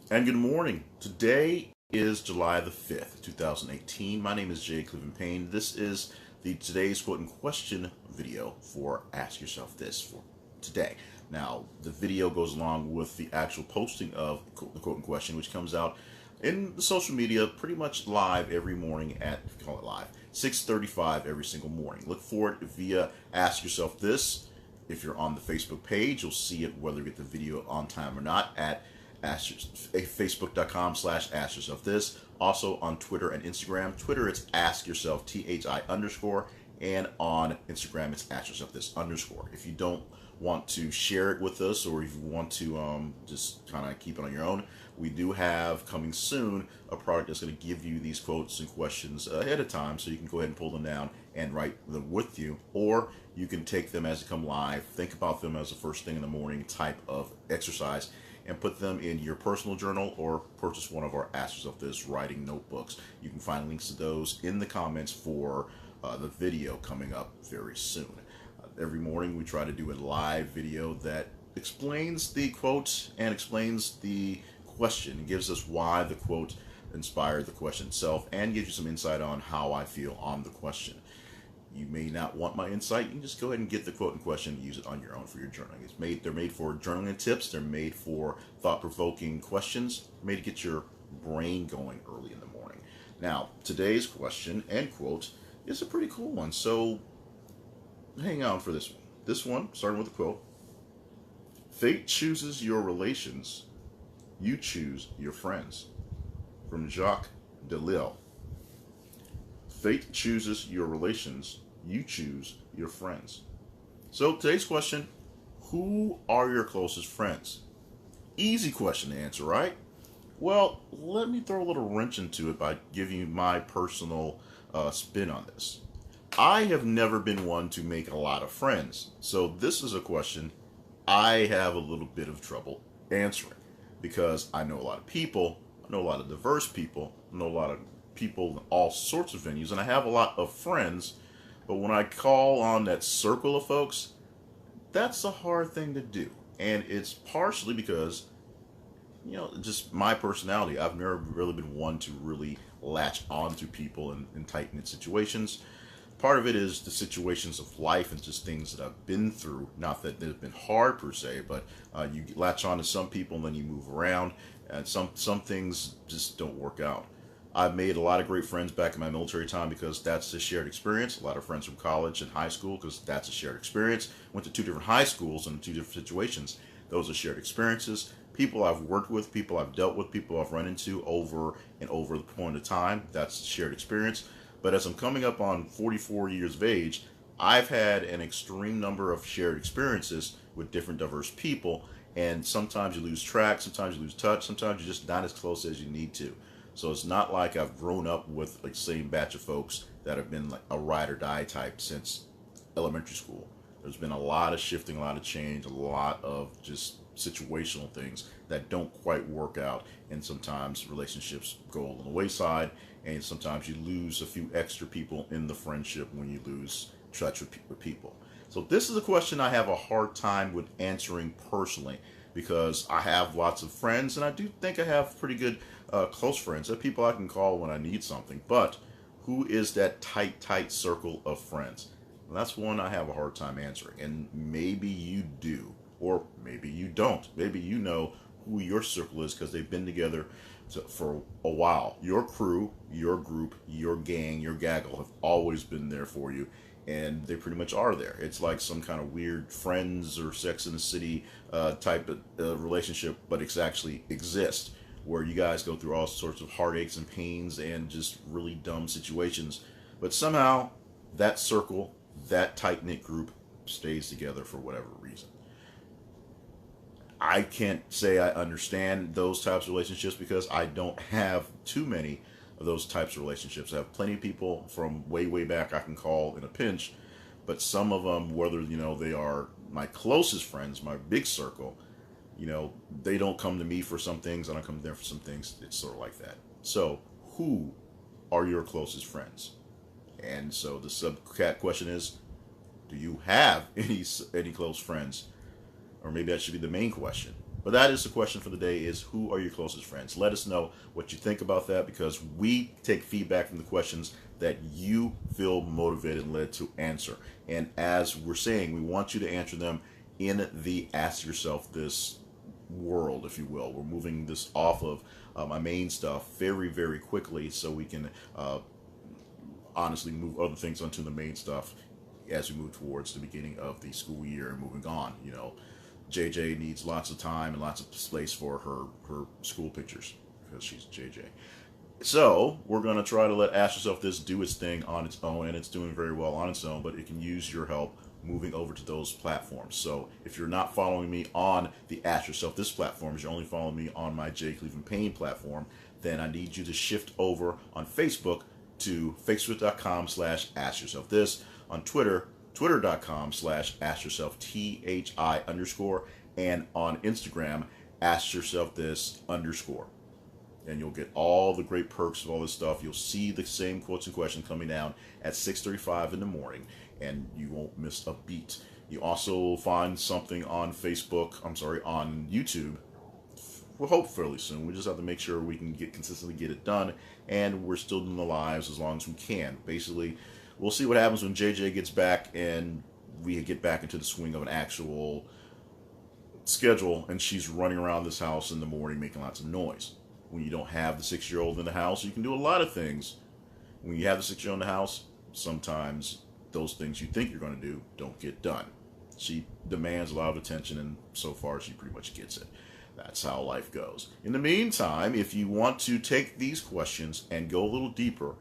And good morning. Today is July the 5th, 2018. My name is Payne. This is the today's quote and question video for Ask Yourself This for today. Now, the video goes along with the actual posting of the quote and question, which comes out in the social media pretty much live every morning at, if you call it live, 6:35 every single morning. Look for it via Ask Yourself This. If you're on the Facebook page, you'll see it whether you get the video on time or not at facebook.com/ask yourself this. Also on Twitter and Instagram. Twitter, it's ask yourself THI_, and on Instagram, it's ask yourself this _. If you don't want to share it with us, or if you want to just kind of keep it on your own, we do have coming soon a product that's going to give you these quotes and questions ahead of time, so you can go ahead and pull them down and write them with you, or you can take them as they come live, think about them as the first thing in the morning type of exercise, and put them in your personal journal, or purchase one of our Ask Yourself This writing notebooks. You can find links to those in the comments for the video coming up very soon. Every morning we try to do a live video that explains the quote and explains the question. It gives us why the quote inspired the question itself, and gives you some insight on how I feel on the question. You may not want my insight. You can just go ahead and get the quote in question and use it on your own for your journaling. They're made for journaling tips. They're made for thought-provoking questions. Made to get your brain going early in the morning. Now, today's question and quote is a pretty cool one. So hang on for this one. This one, starting with a quote. Fate chooses your relations. You choose your friends. From Jacques Delille. Fate chooses your relations. You choose your friends. So today's question, who are your closest friends? Easy question to answer, right? Well, let me throw a little wrench into it by giving you my personal spin on this. I have never been one to make a lot of friends. So this is a question I have a little bit of trouble answering, because I know a lot of people, I know a lot of diverse people, I know a lot of people in all sorts of venues, and I have a lot of friends, but when I call on that circle of folks, that's a hard thing to do. And it's partially because, just my personality. I've never really been one to really latch onto people in tight-knit situations. Part of it is the situations of life and just things that I've been through. Not that they've been hard per se, but you latch on to some people and then you move around, and some things just don't work out. I've made a lot of great friends back in my military time because that's a shared experience. A lot of friends from college and high school because that's a shared experience. Went to two different high schools and two different situations. Those are shared experiences. People I've worked with, people I've dealt with, people I've run into over and over the point of time. That's shared experience. But as I'm coming up on 44 years of age, I've had an extreme number of shared experiences with different diverse people. And sometimes you lose track, sometimes you lose touch, sometimes you're just not as close as you need to. So it's not like I've grown up with like the same batch of folks that have been like a ride or die type since elementary school. There's been a lot of shifting, a lot of change, a lot of just situational things that don't quite work out, and sometimes relationships go on the wayside, and sometimes you lose a few extra people in the friendship when you lose touch with people. So this is a question I have a hard time with answering personally, because I have lots of friends, and I do think I have pretty good close friends. They're people I can call when I need something. But who is that tight circle of friends? Well, that's one I have a hard time answering. And maybe you do, or maybe you don't. Maybe you know who your circle is because they've been together for a while. Your crew, your group, your gang, your gaggle have always been there for you, and they pretty much are there. It's like some kind of weird Friends or Sex in the City type of relationship, but it's actually exists, where you guys go through all sorts of heartaches and pains and just really dumb situations, but somehow that circle, that tight-knit group stays together for whatever reason. I can't say I understand those types of relationships because I don't have too many of those types of relationships. I have plenty of people from way back I can call in a pinch, but some of them, whether they are my closest friends, my big circle, they don't come to me for some things, I don't come to them for some things. It's sort of like that. So who are your closest friends? And so the subcat question is, do you have any close friends? Or maybe that should be the main question. But that is the question for the day, is who are your closest friends? Let us know what you think about that, because we take feedback from the questions that you feel motivated and led to answer. And as we're saying, we want you to answer them in the Ask Yourself This world, if you will. We're moving this off of my main stuff very, very quickly so we can honestly move other things onto the main stuff as we move towards the beginning of the school year and moving on. You know, JJ needs lots of time and lots of space for her school pictures because she's JJ. So we're going to try to let Ask Yourself This do its thing on its own, and it's doing very well on its own, but it can use your help moving over to those platforms. So if you're not following me on the Ask Yourself This platforms, you're only following me on my J. Cleveland Payne platform, then I need you to shift over on Facebook to facebook.com/askyourselfthis, on Twitter, twitter.com/askyourselfthi_, and on Instagram, askyourselfthis_. And you'll get all the great perks of all this stuff. You'll see the same quotes and questions coming down at 6:35 in the morning, and you won't miss a beat. You also find something on on YouTube. We'll hope fairly soon. We just have to make sure we can consistently get it done, and we're still doing the lives as long as we can. Basically, we'll see what happens when JJ gets back and we get back into the swing of an actual schedule, and she's running around this house in the morning making lots of noise. When you don't have the 6-year-old in the house, you can do a lot of things. When you have the 6-year-old in the house, sometimes those things you think you're going to do don't get done. She demands a lot of attention, and so far she pretty much gets it. That's how life goes. In the meantime, if you want to take these questions and go a little deeper,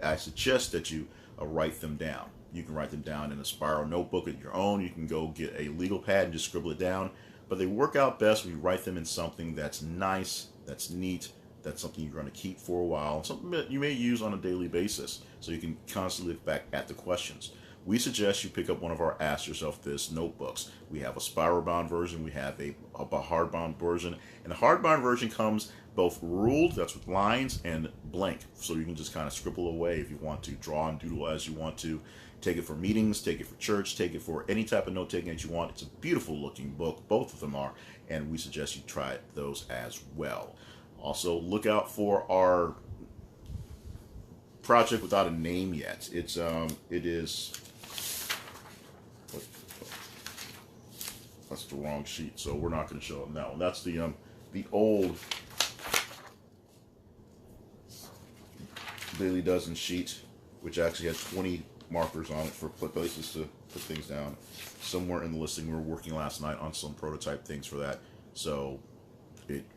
I suggest that you write them down. You can write them down in a spiral notebook of your own. You can go get a legal pad and just scribble it down. But they work out best when you write them in something that's nice, that's neat, that's something you're going to keep for a while, something that you may use on a daily basis, so you can constantly look back at the questions. We suggest you pick up one of our Ask Yourself This notebooks. We have a spiral bound version, we have a hardbound version, and the hardbound version comes both ruled, that's with lines, and blank, so you can just kind of scribble away if you want to, draw and doodle as you want to. Take it for meetings, take it for church, take it for any type of note-taking that you want. It's a beautiful looking book, both of them are, and we suggest you try those as well. Also, look out for our project without a name yet. It is, that's the wrong sheet, so we're not going to show them that one. That's the old Daily Dozen sheet, which actually had 20 markers on it for places to put things down. Somewhere in the listing, we were working last night on some prototype things for that, so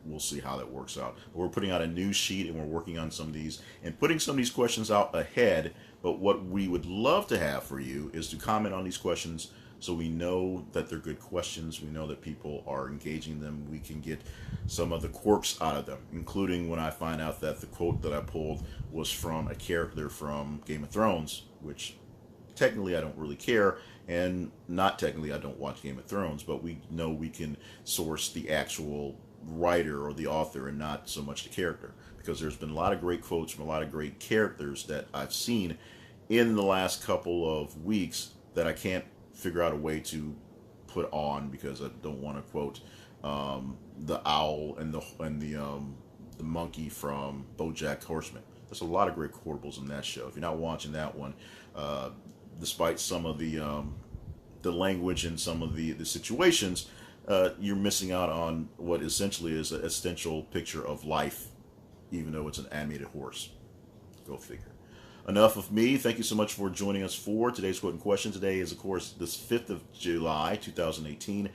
we'll see how that works out. But we're putting out a new sheet, and we're working on some of these and putting some of these questions out ahead. But what we would love to have for you is to comment on these questions, so we know that they're good questions. We know that people are engaging them. We can get some of the quirks out of them, including when I find out that the quote that I pulled was from a character from Game of Thrones, which technically I don't really care, and not technically I don't watch Game of Thrones, but we know we can source the actual writer or the author and not so much the character, because there's been a lot of great quotes from a lot of great characters that I've seen in the last couple of weeks that I can't figure out a way to put on, because I don't want to quote the owl and the monkey from BoJack Horseman. There's a lot of great quotables in that show. If you're not watching that one, despite some of the language and some of the situations, you're missing out on what essentially is an essential picture of life, even though it's an animated horse. Go figure. Enough of me. Thank you so much for joining us for today's Quote and Question. Today is, of course, this 5th of July, 2018.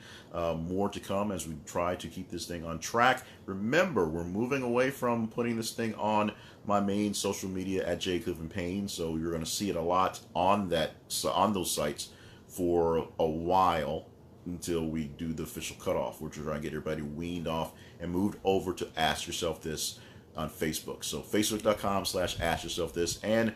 More to come as we try to keep this thing on track. Remember, we're moving away from putting this thing on my main social media at J. Cleveland Payne, so you're going to see it a lot on those sites for a while until we do the official cutoff. We're trying to get everybody weaned off and moved over to Ask Yourself This on Facebook. So facebook.com/askyourselfthis, and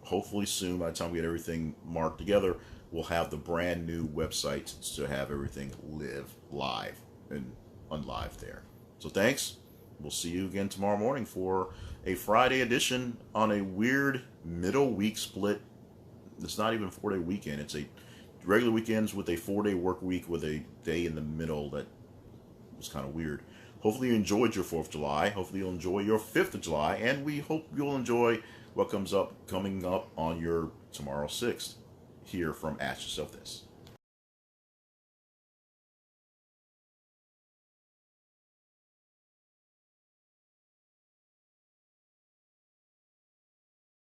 hopefully soon, by the time we get everything marked together, we'll have the brand new website to have everything live live and unlive there. So thanks. We'll see you again tomorrow morning for a Friday edition on a weird middle week split. It's not even a 4-day weekend. It's a regular weekends with a 4-day work week with a day in the middle that was kind of weird. Hopefully you enjoyed your 4th of July. Hopefully you'll enjoy your 5th of July. And we hope you'll enjoy what coming up on your tomorrow 6th here from Ask Yourself This.